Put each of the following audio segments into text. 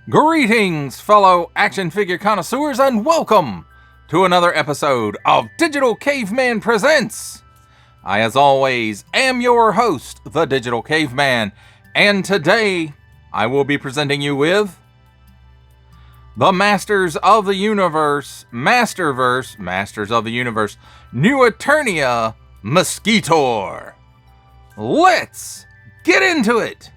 Greetings, fellow action figure connoisseurs, and welcome to another episode of Digital Caveman Presents. I, as always, am your host, the Digital Caveman, and today I will be presenting you with the Masters of the Universe, Masterverse, Masters of the Universe, New Eternia, Mosquitor. Let's get into it!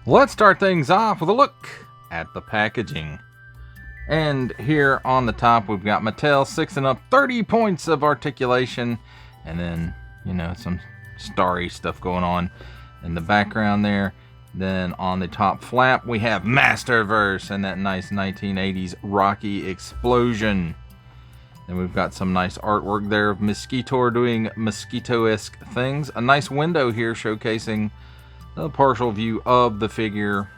Let's start things off with a look at the packaging. And here on the top, we've got Mattel 6 and up, 30 points of articulation. And then, some starry stuff going on in the background there. Then on the top flap, we have Masterverse and that nice 1980s Rocky explosion. Then we've got some nice artwork there of Mosquitor doing mosquito-esque things. A nice window here showcasing a partial view of the figure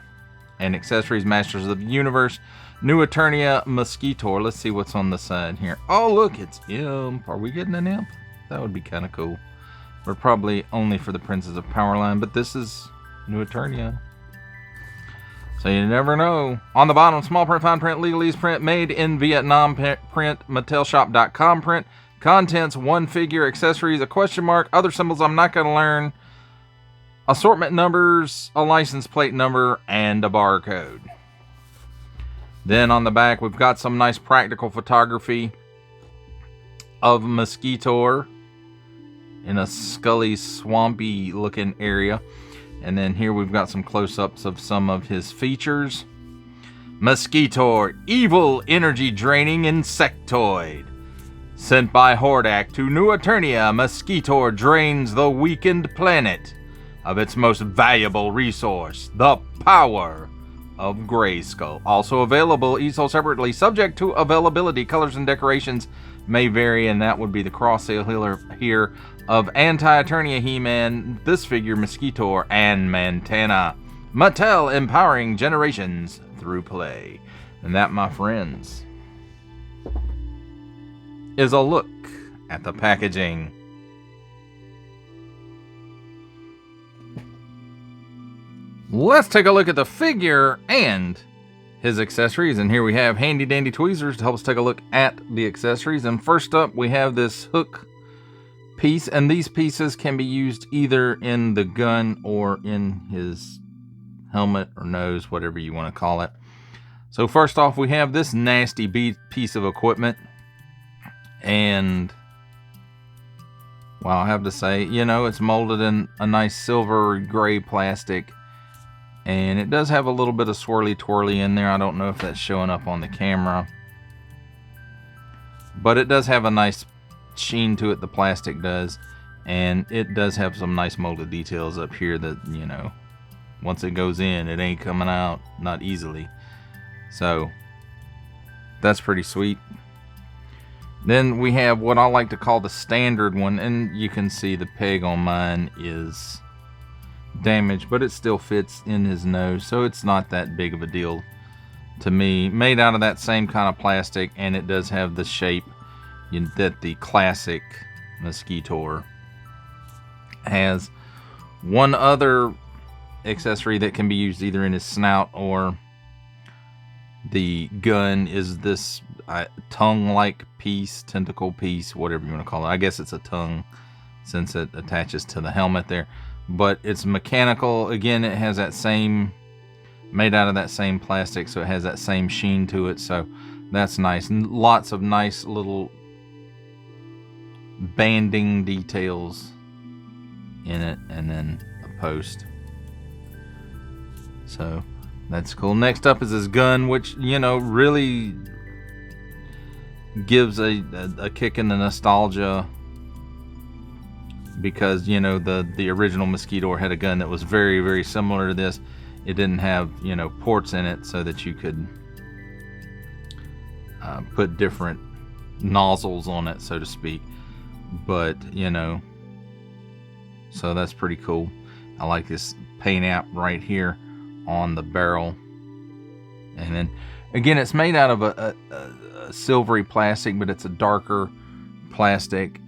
and accessories. Masters of the Universe, New Eternia, Mosquitor. Let's see what's on the side here. Oh, look, it's Imp. Are we getting an Imp? That would be kind of cool. But probably only for the Princes of Powerline. But this is New Eternia, so you never know. On the bottom, small print, fine print, legalese print, made in Vietnam print, MattelShop.com print. Contents: one figure, accessories, a question mark, other symbols I'm not going to learn. Assortment numbers, a license plate number, and a barcode. Then on the back, we've got some nice practical photography of Mosquitor in a scully, swampy looking area. And then here we've got some close-ups of some of his features. Mosquitor, evil energy draining insectoid. Sent by Hordak to New Eternia, Mosquitor drains the weakened planet of its most valuable resource, the power of Grayskull. Also available, each sold separately, subject to availability. Colors and decorations may vary, and that would be the cross sale here of Anti-Eternia He-Man, this figure Mosquitor, and Mantana. Mattel, empowering generations through play. And that, my friends, is a look at the packaging. Let's take a look at the figure and his accessories. And here we have handy dandy tweezers to help us take a look at the accessories. And first up, we have this hook piece. And these pieces can be used either in the gun or in his helmet or nose, whatever you want to call it. So first off, we have this nasty piece of equipment. And, well, I have to say, it's molded in a nice silver gray plastic. And it does have a little bit of swirly twirly in there. I don't know if that's showing up on the camera. But it does have a nice sheen to it, the plastic does. And it does have some nice molded details up here that, once it goes in, it ain't coming out, not easily. So, that's pretty sweet. Then we have what I like to call the standard one. And you can see the peg on mine is damaged, but it still fits in his nose, so it's not that big of a deal to me. Made out of that same kind of plastic, and it does have the shape that the classic Mosquitor has. One other accessory that can be used either in his snout or the gun is this tongue-like piece, tentacle piece, whatever you want to call it. I guess it's a tongue since it attaches to the helmet there. But it's mechanical. Again, it has that same, made out of that same plastic, so it has that same sheen to it. So that's nice. And lots of nice little banding details in it, and then a post. So that's cool. Next up is his gun, which, really gives a kick in the nostalgia because, you know, the original Mosquitor had a gun that was very, very similar to this. It didn't have, you know, ports in it so that you could put different nozzles on it, so to speak. But, you know, so that's pretty cool. I like this paint app right here on the barrel. And then again, it's made out of a silvery plastic, but it's a darker plastic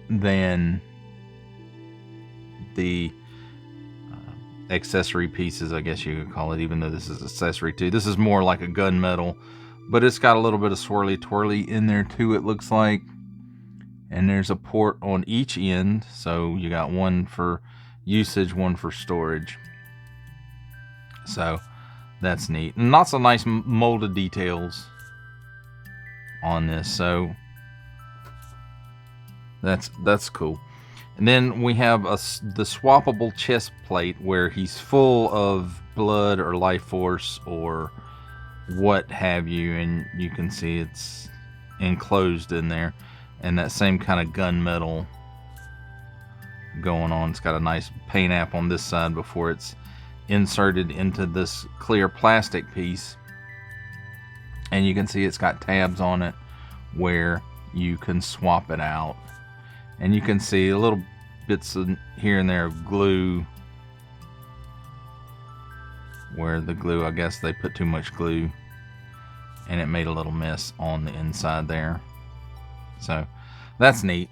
than the accessory pieces, I guess you could call it, even though this is accessory too. This is more like a gunmetal, but it's got a little bit of swirly twirly in there too, it looks like. And there's a port on each end, so you got one for usage, one for storage. So that's neat, and lots of nice molded details on this, so that's cool. And then we have the swappable chest plate where he's full of blood or life force or what have you, and you can see it's enclosed in there, and that same kind of gunmetal going on. It's got a nice paint app on this side before it's inserted into this clear plastic piece, and you can see it's got tabs on it where you can swap it out, and you can see a little bits of here and there of glue, where the glue, I guess they put too much glue and it made a little mess on the inside there. So that's neat.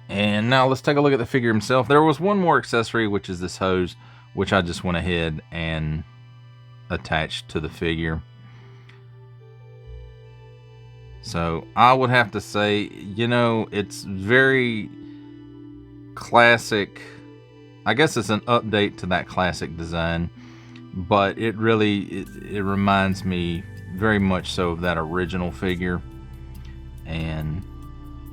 And now let's take a look at the figure himself. There was one more accessory, which is this hose, which I just went ahead and attached to the figure. So I would have to say, you know, it's very classic. I guess it's an update to that classic design, but it really, it reminds me very much so of that original figure. And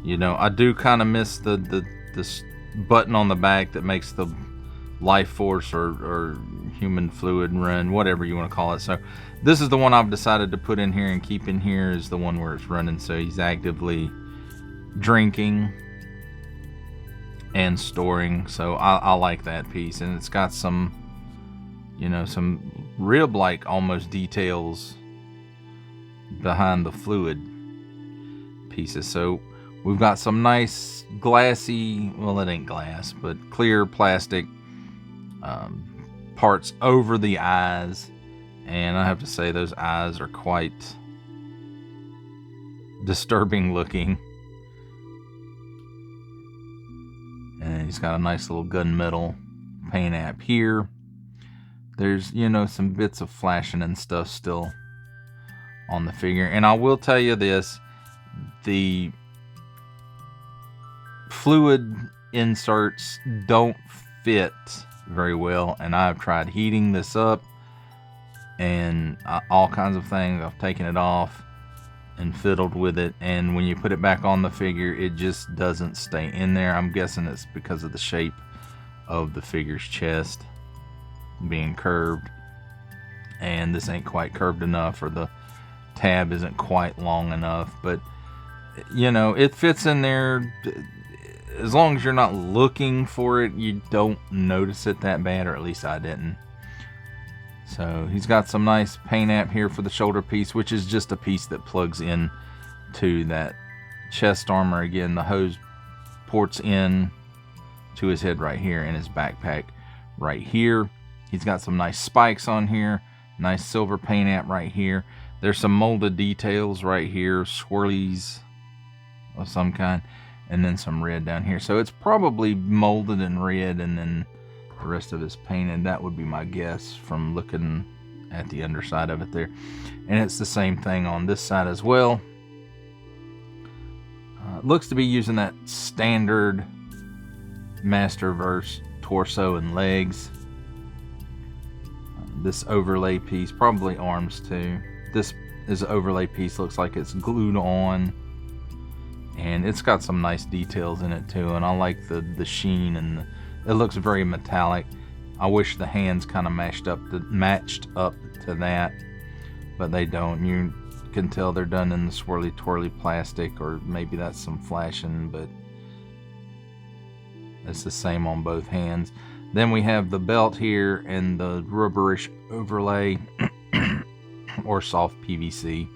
you know, I do kind of miss this button on the back that makes the life force or human fluid run, whatever you want to call it. So this is the one I've decided to put in here and keep in here, is the one where it's running, so he's actively drinking and storing. So I like that piece, and it's got some, you know, some rib-like almost details behind the fluid pieces. So we've got some nice glassy, well, it ain't glass, but clear plastic parts over the eyes. And I have to say, those eyes are quite disturbing looking. And he's got a nice little gunmetal paint app here. There's, you know, some bits of flashing and stuff still on the figure. And I will tell you this, the fluid inserts don't fit very well, and I've tried heating this up and all kinds of things. I've taken it off and fiddled with it, and when you put it back on the figure, it just doesn't stay in there. I'm guessing it's because of the shape of the figure's chest being curved, and this ain't quite curved enough, or the tab isn't quite long enough. But you know, it fits in there. As long as you're not looking for it, you don't notice it that bad, or at least I didn't. So he's got some nice paint app here for the shoulder piece, which is just a piece that plugs in to that chest armor. Again, the hose ports in to his head right here, and his backpack right here. He's got some nice spikes on here, nice silver paint app right here. There's some molded details right here, swirlies of some kind, and then some red down here. So it's probably molded in red, and then the rest of it's painted. That would be my guess from looking at the underside of it there. And it's the same thing on this side as well. Looks to be using that standard Masterverse torso and legs. This overlay piece, probably arms too. This is an overlay piece, looks like it's glued on. And it's got some nice details in it too, and I like the sheen, and it looks very metallic. I wish the hands kind of matched up to that, but they don't. You can tell they're done in the swirly twirly plastic, or maybe that's some flashing, but it's the same on both hands. Then we have the belt here and the rubberish overlay or soft PVC.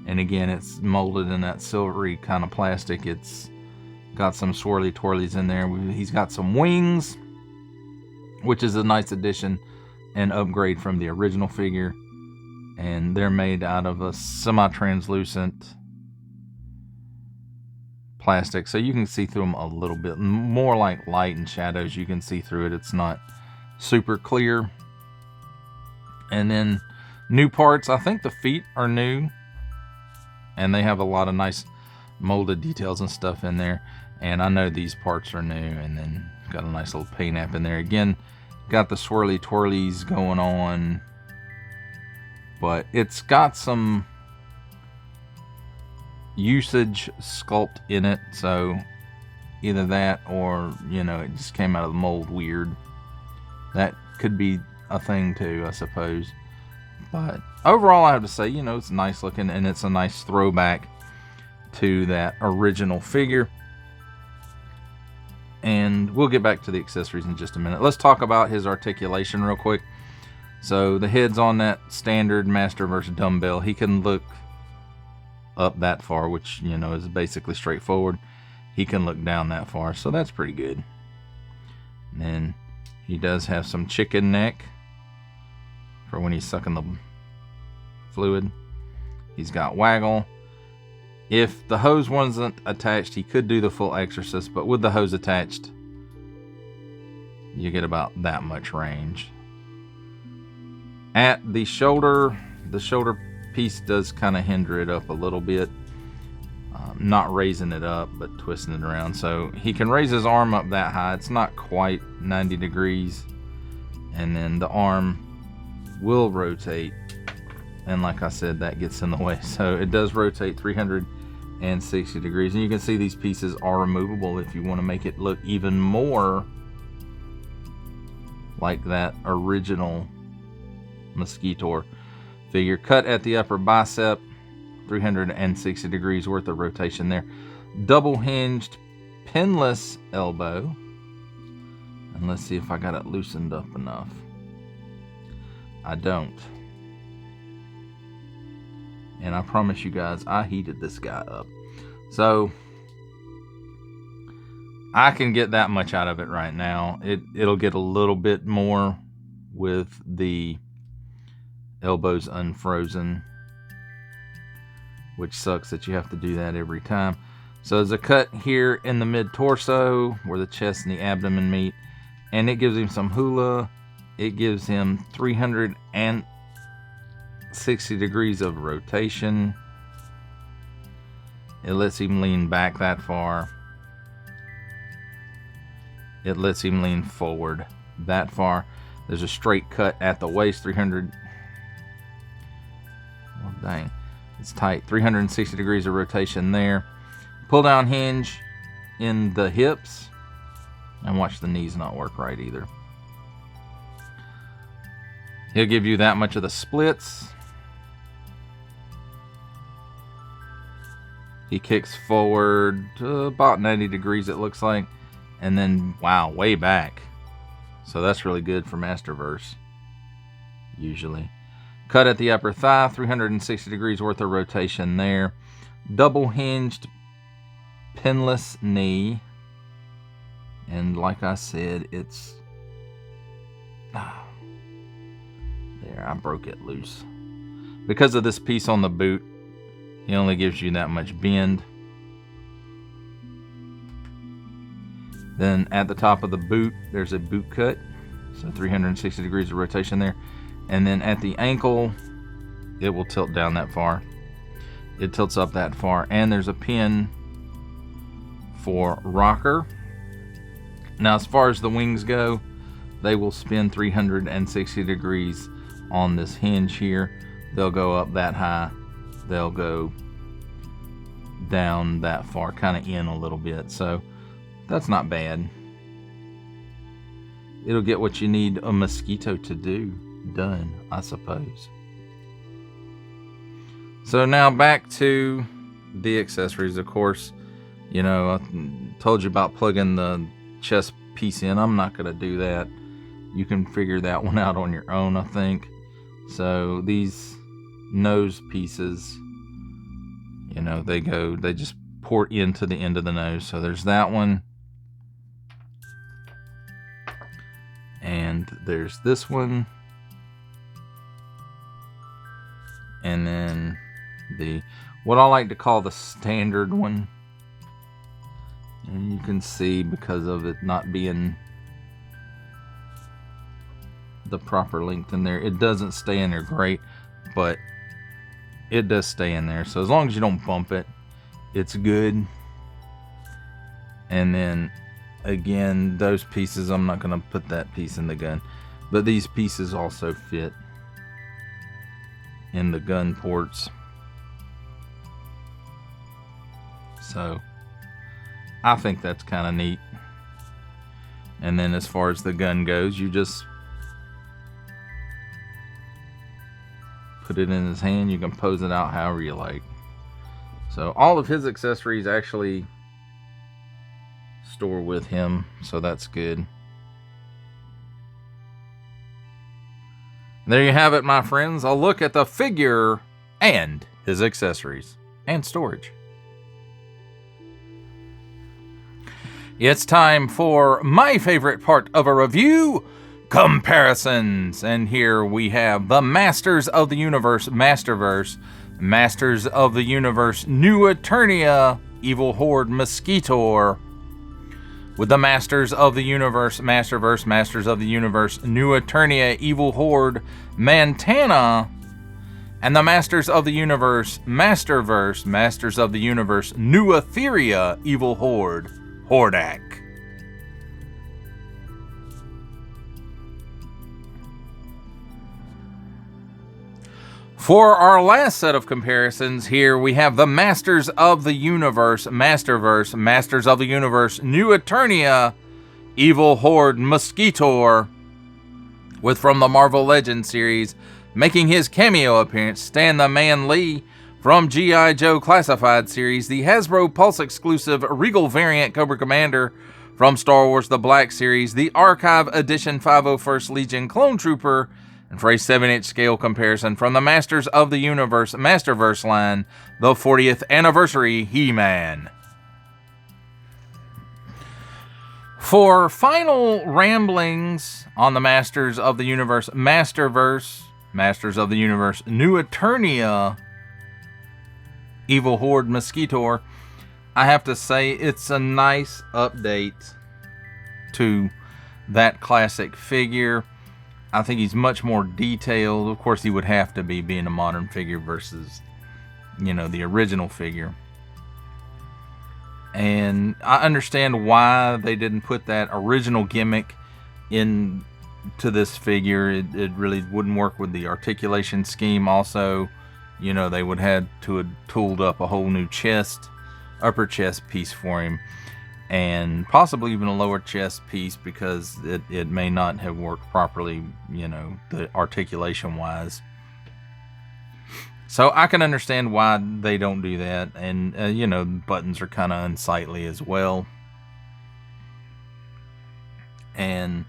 And again, it's molded in that silvery kind of plastic. It's got some swirly twirlies in there. He's got some wings, which is a nice addition and upgrade from the original figure. And they're made out of a semi-translucent plastic, so you can see through them a little bit more, like light and shadows. You can see through it. It's not super clear. And then new parts. I think the feet are new, and they have a lot of nice molded details and stuff in there. And I know these parts are new. And then got a nice little paint app in there. Again, got the swirly twirlies going on, but it's got some usage sculpt in it, so either that or, you know, it just came out of the mold weird. That could be a thing too, I suppose. But overall, I have to say, you know, it's nice looking, and it's a nice throwback to that original figure. And we'll get back to the accessories in just a minute. Let's talk about his articulation real quick. So the head's on that standard Masterverse dumbbell. He can look up that far, which, you know, is basically straightforward. He can look down that far, so that's pretty good. And then he does have some chicken neck for when he's sucking the fluid. He's got waggle. If the hose wasn't attached, he could do the full exorcist, but with the hose attached, you get about that much range. At the shoulder piece does kind of hinder it up a little bit. Not raising it up, but twisting it around. So he can raise his arm up that high. It's not quite 90 degrees. And then the arm will rotate. And like I said, that gets in the way. So it does rotate 360 degrees. And you can see these pieces are removable if you want to make it look even more like that original Mosquitor figure. Cut at the upper bicep, 360 degrees worth of rotation there. Double hinged pinless elbow. And let's see if I got it loosened up enough. I don't. And I promise you guys, I heated this guy up. So I can get that much out of it right now. It'll get a little bit more with the elbows unfrozen, which sucks that you have to do that every time. So there's a cut here in the mid torso where the chest and the abdomen meet, and it gives him some hula. It gives him 360 degrees of rotation. It lets him lean back that far. It lets him lean forward that far. There's a straight cut at the waist, 300. Oh, dang. It's tight. 360 degrees of rotation there. Pull down hinge in the hips. And watch the knees not work right either. He'll give you that much of the splits. He kicks forward about 90 degrees, it looks like. And then, wow, way back. So that's really good for Masterverse, usually. Cut at the upper thigh, 360 degrees worth of rotation there. Double hinged pinless knee. And like I said, it's... there, I broke it loose. Because of this piece on the boot, he only gives you that much bend. Then at the top of the boot, there's a boot cut. So 360 degrees of rotation there. And then at the ankle, it will tilt down that far. It tilts up that far. And there's a pin for rocker. Now, as far as the wings go, they will spin 360 degrees on this hinge here. They'll go up that high. They'll go down that far, kind of in a little bit. So that's not bad. It'll get what you need a Mosquito to do done, I suppose. So now back to the accessories. Of course, you know, I told you about plugging the chest piece in. I'm not going to do that. You can figure that one out on your own, I think. So these nose pieces, you know, they just port into the end of the nose. So there's that one. And there's this one. And then what I like to call the standard one. And you can see, because of it not being the proper length in there, it doesn't stay in there great, but it does stay in there. So as long as you don't bump it, it's good. And then again, those pieces, I'm not going to put that piece in the gun, but these pieces also fit in the gun ports. So I think that's kind of neat. And then as far as the gun goes, you just put it in his hand. You can pose it out however you like. So all of his accessories actually store with him, so that's good. There you have it, my friends. A look at the figure and his accessories and storage. It's time for my favorite part of a review, comparisons. And here we have the Masters of the Universe Masterverse, Masters of the Universe New Eternia, Evil Horde Mosquitor, with the Masters of the Universe Masterverse, Masters of the Universe New Eternia, Evil Horde Montana, and the Masters of the Universe Masterverse, Masters of the Universe New Etheria, Evil Horde Hordak. For our last set of comparisons, here we have the Masters of the Universe Masterverse, Masters of the Universe New Eternia, Evil Horde Mosquitor, with, from the Marvel Legends series, making his cameo appearance, Stan the Man Lee. From G.I. Joe Classified series, the Hasbro Pulse exclusive Regal variant Cobra Commander. From Star Wars The Black series, the Archive Edition 501st Legion Clone Trooper. And for a 7-inch scale comparison, from the Masters of the Universe Masterverse line, the 40th Anniversary He-Man. For final ramblings on the Masters of the Universe Masterverse, Masters of the Universe New Eternia, Evil Horde Mosquitor, I have to say it's a nice update to that classic figure. I think he's much more detailed. Of course, he would have to be, being a modern figure versus, you know, the original figure. And I understand why they didn't put that original gimmick into this figure. It really wouldn't work with the articulation scheme. Also, you know, they would have to have tooled up a whole new upper chest piece for him, and possibly even a lower chest piece, because it may not have worked properly, you know, the articulation wise. So I can understand why they don't do that. And you know, buttons are kind of unsightly as well, and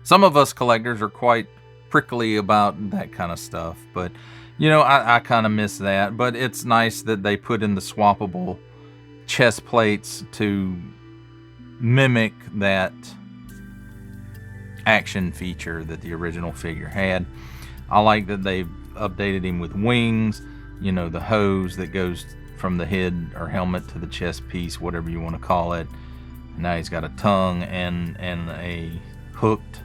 some of us collectors are quite prickly about that kind of stuff. But you know, I kind of miss that. But it's nice that they put in the swappable chest plates to mimic that action feature that the original figure had. I like that they've updated him with wings, you know, the hose that goes from the head or helmet to the chest piece, whatever you want to call it. Now he's got a tongue and a hooked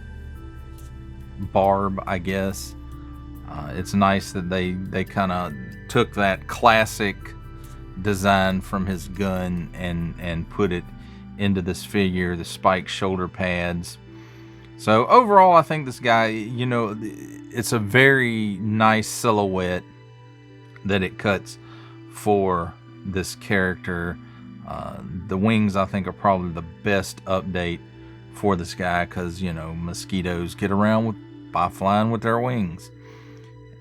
barb, I guess. It's nice that they kind of took that classic design from his gun and put it into this figure, the spiked shoulder pads. So overall, I think this guy, you know, it's a very nice silhouette that it cuts for this character. The wings, I think, are probably the best update for this guy, because, you know, mosquitoes get around by flying with their wings.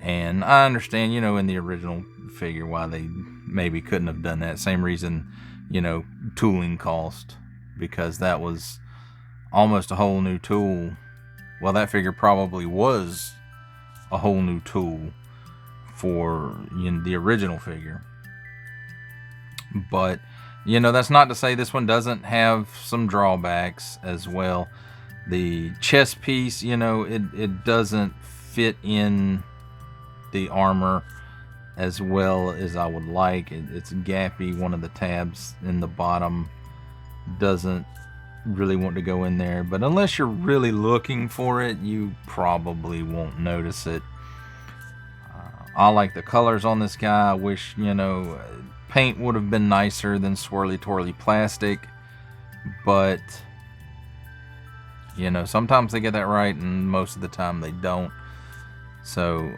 And I understand, you know, in the original figure why they maybe couldn't have done that. Same reason, you know, tooling cost, because that was almost a whole new tool. Well, that figure probably was a whole new tool for, you know, the original figure. But, you know, that's not to say this one doesn't have some drawbacks as well. The chest piece, you know, it doesn't fit in the armor as well as I would like. It's gappy. One of the tabs in the bottom doesn't really want to go in there, but unless you're really looking for it, you probably won't notice it. I like the colors on this guy. I wish, you know, paint would have been nicer than swirly twirly plastic, but you know, sometimes they get that right and most of the time they don't. So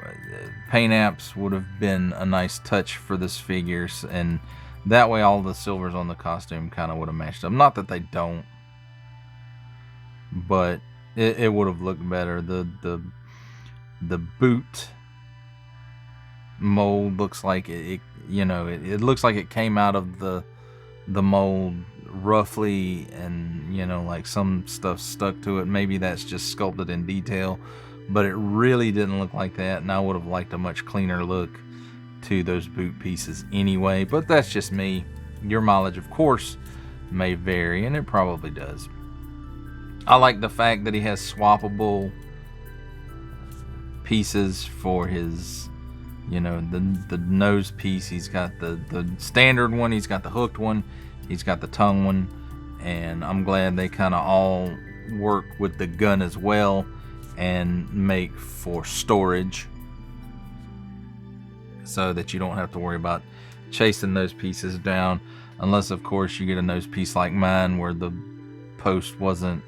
paint apps would have been a nice touch for this figure, and that way all the silvers on the costume kind of would have matched up. Not that they don't, but it would have looked better. The boot mold looks like it you know, it looks like it came out of the mold roughly, and you know, like some stuff stuck to it. Maybe that's just sculpted in detail, but it really didn't look like that, and I would have liked a much cleaner look to those boot pieces anyway. But that's just me. Your mileage, of course, may vary, and it probably does. I like the fact that he has swappable pieces for his, you know, the nose piece. He's got the standard one, he's got the hooked one, he's got the tongue one, and I'm glad they kind of all work with the gun as well and make for storage, so that you don't have to worry about chasing those pieces down, unless of course you get a nose piece like mine where the post wasn't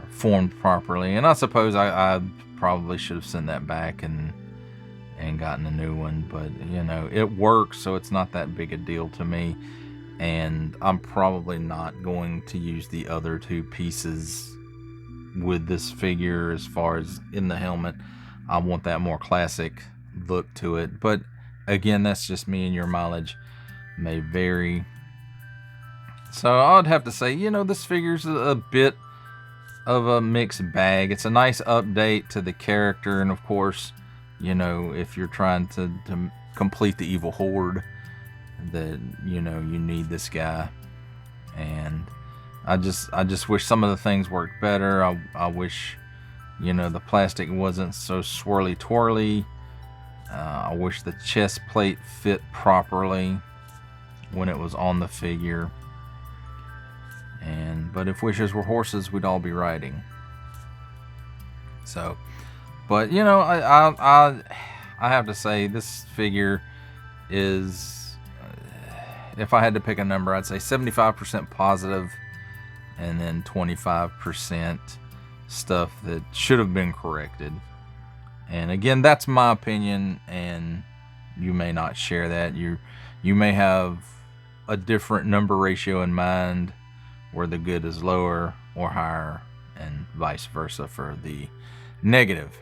formed properly. And I suppose I probably should have sent that back and gotten a new one, but you know, it works, so it's not that big a deal to me. And I'm probably not going to use the other two pieces with this figure as far as in the helmet. I want that more classic look to it, but again, that's just me, and your mileage may vary. So I'd have to say, you know, this figure's a bit of a mixed bag. It's a nice update to the character, and of course, you know, if you're trying to complete the evil horde, that, you know, you need this guy. And I just wish some of the things worked better. I wish, you know, the plastic wasn't so swirly twirly. I wish the chest plate fit properly when it was on the figure. But if wishes were horses, we'd all be riding. So, but you know, I have to say this figure is, if I had to pick a number, I'd say 75% positive, and then 25% stuff that should have been corrected. And again, that's my opinion, and you may not share that. You may have a different number ratio in mind, where the good is lower or higher, and vice versa for the negative.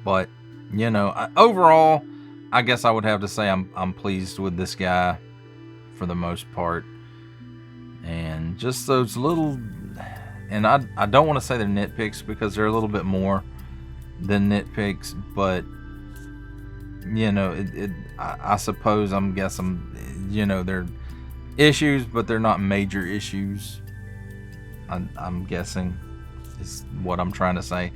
But you know, overall, I guess I would have to say I'm pleased with this guy for the most part. And just those little, and I don't want to say they're nitpicks, because they're a little bit more than nitpicks, but you know, I suppose, I'm guessing, you know, they're issues, but they're not major issues. I'm guessing is what I'm trying to say,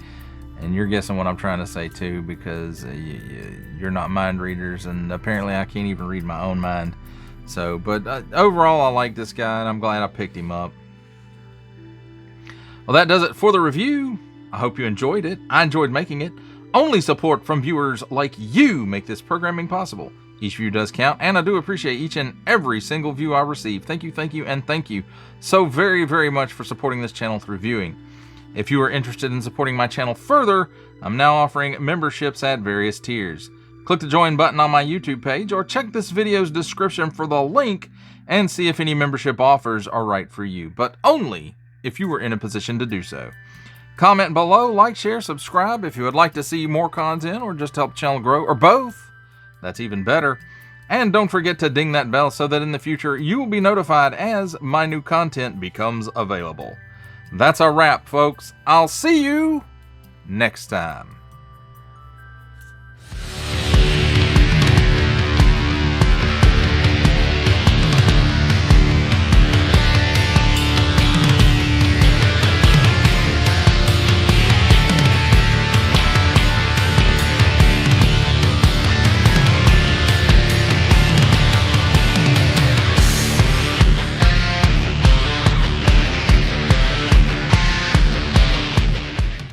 and you're guessing what I'm trying to say too, because you're not mind readers, and apparently I can't even read my own mind. So, but overall, I like this guy, and I'm glad I picked him up. Well, that does it for the review. I hope you enjoyed it. I enjoyed making it. Only support from viewers like you make this programming possible. Each view does count, and I do appreciate each and every single view I receive. Thank you, and thank you so very, very much for supporting this channel through viewing. If you are interested in supporting my channel further, I'm now offering memberships at various tiers. Click the join button on my YouTube page, or check this video's description for the link and see if any membership offers are right for you, but only if you were in a position to do so. Comment below, like, share, subscribe if you would like to see more content or just help the channel grow, or both. That's even better. And don't forget to ding that bell so that in the future you will be notified as my new content becomes available. That's a wrap, folks. I'll see you next time.